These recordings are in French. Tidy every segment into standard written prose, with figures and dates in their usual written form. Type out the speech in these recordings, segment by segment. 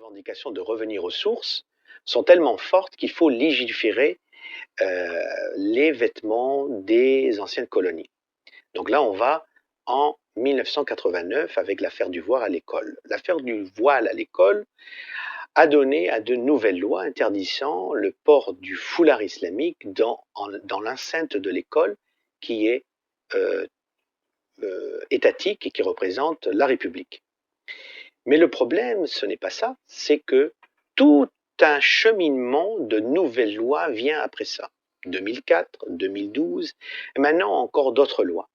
revendications de revenir aux sources sont tellement fortes qu'il faut légiférer les vêtements des anciennes colonies. Donc là, on va en 1989 avec l'affaire du voile à l'école. L'affaire du voile à l'école a donné à de nouvelles lois interdisant le port du foulard islamique dans l'enceinte de l'école qui est étatique et qui représente la République. Mais le problème, ce n'est pas ça, c'est que tout un cheminement de nouvelles lois vient après ça. 2004, 2012, et maintenant encore d'autres lois.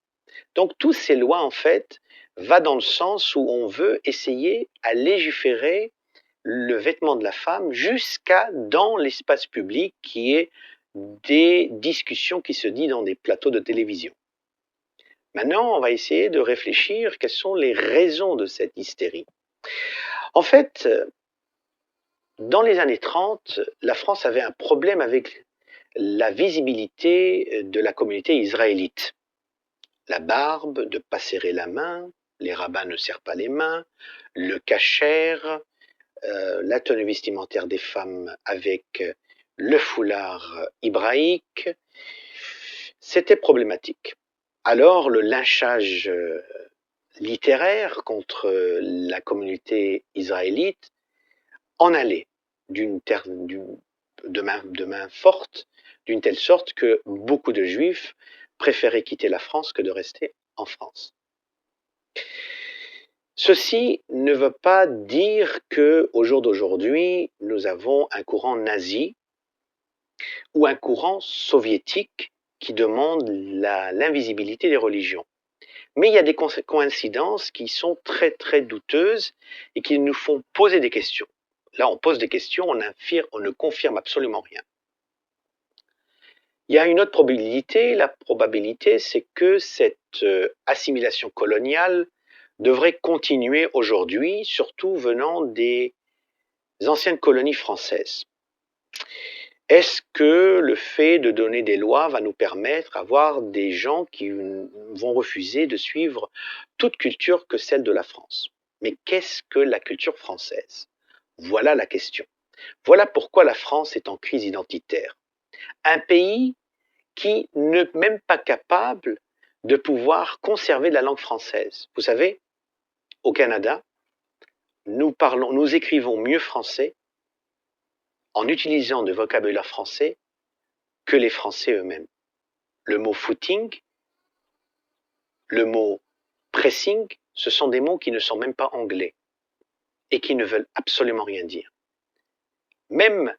Donc toutes ces lois, en fait, vont dans le sens où on veut essayer à légiférer le vêtement de la femme jusqu'à dans l'espace public qui est des discussions qui se disent dans des plateaux de télévision. Maintenant, on va essayer de réfléchir quelles sont les raisons de cette hystérie. En fait, dans les années 30, la France avait un problème avec la visibilité de la communauté israélite. La barbe, de ne pas serrer la main, les rabbins ne serrent pas les mains, le kasher, la tenue vestimentaire des femmes avec le foulard hébraïque, c'était problématique. Alors le lynchage littéraire contre la communauté israélite en allait de main forte, d'une telle sorte que beaucoup de Juifs préféraient quitter la France que de rester en France. Ceci ne veut pas dire qu'au jour d'aujourd'hui, nous avons un courant nazi ou un courant soviétique qui demande l'invisibilité des religions. Mais il y a des coïncidences qui sont très très douteuses et qui nous font poser des questions. Là, on pose des questions, on ne confirme absolument rien. Il y a une autre probabilité. La probabilité, c'est que cette assimilation coloniale devrait continuer aujourd'hui, surtout venant des anciennes colonies françaises. Est-ce que le fait de donner des lois va nous permettre d'avoir des gens qui vont refuser de suivre toute culture que celle de la France? Mais qu'est-ce que la culture française? Voilà la question. Voilà pourquoi la France est en crise identitaire. Un pays qui n'est même pas capable de pouvoir conserver la langue française. Vous savez, au Canada, nous écrivons mieux français en utilisant de vocabulaire français que les Français eux-mêmes. Le mot footing, le mot pressing, ce sont des mots qui ne sont même pas anglais et qui ne veulent absolument rien dire. Même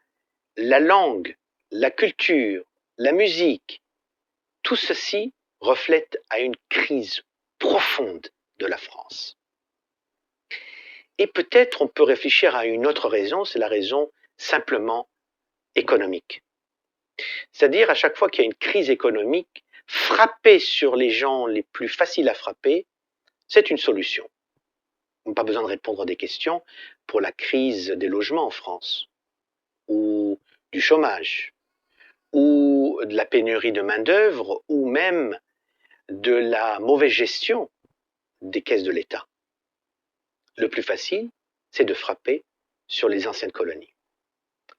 la langue, la culture, la musique, tout ceci reflète à une crise profonde de la France. Et peut-être on peut réfléchir à une autre raison, c'est la raison simplement économique. C'est-à-dire à chaque fois qu'il y a une crise économique, frapper sur les gens les plus faciles à frapper, c'est une solution. On n'a pas besoin de répondre à des questions pour la crise des logements en France, ou du chômage, ou de la pénurie de main-d'œuvre, ou même de la mauvaise gestion des caisses de l'État. Le plus facile, c'est de frapper sur les anciennes colonies.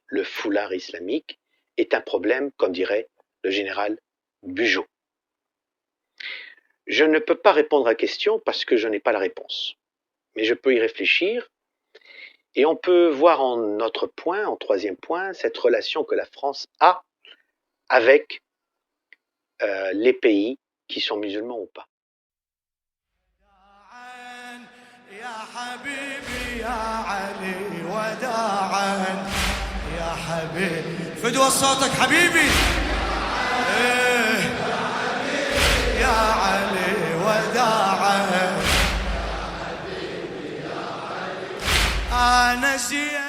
Le foulard islamique est un problème, comme dirait le général Bugeaud. Je ne peux pas répondre à la question parce que je n'ai pas la réponse. Mais je peux y réfléchir et on peut voir en troisième point, cette relation que la France a avec les pays qui sont musulmans ou pas. فدوى صوتك حبيبي يا علي وداعا أنا زين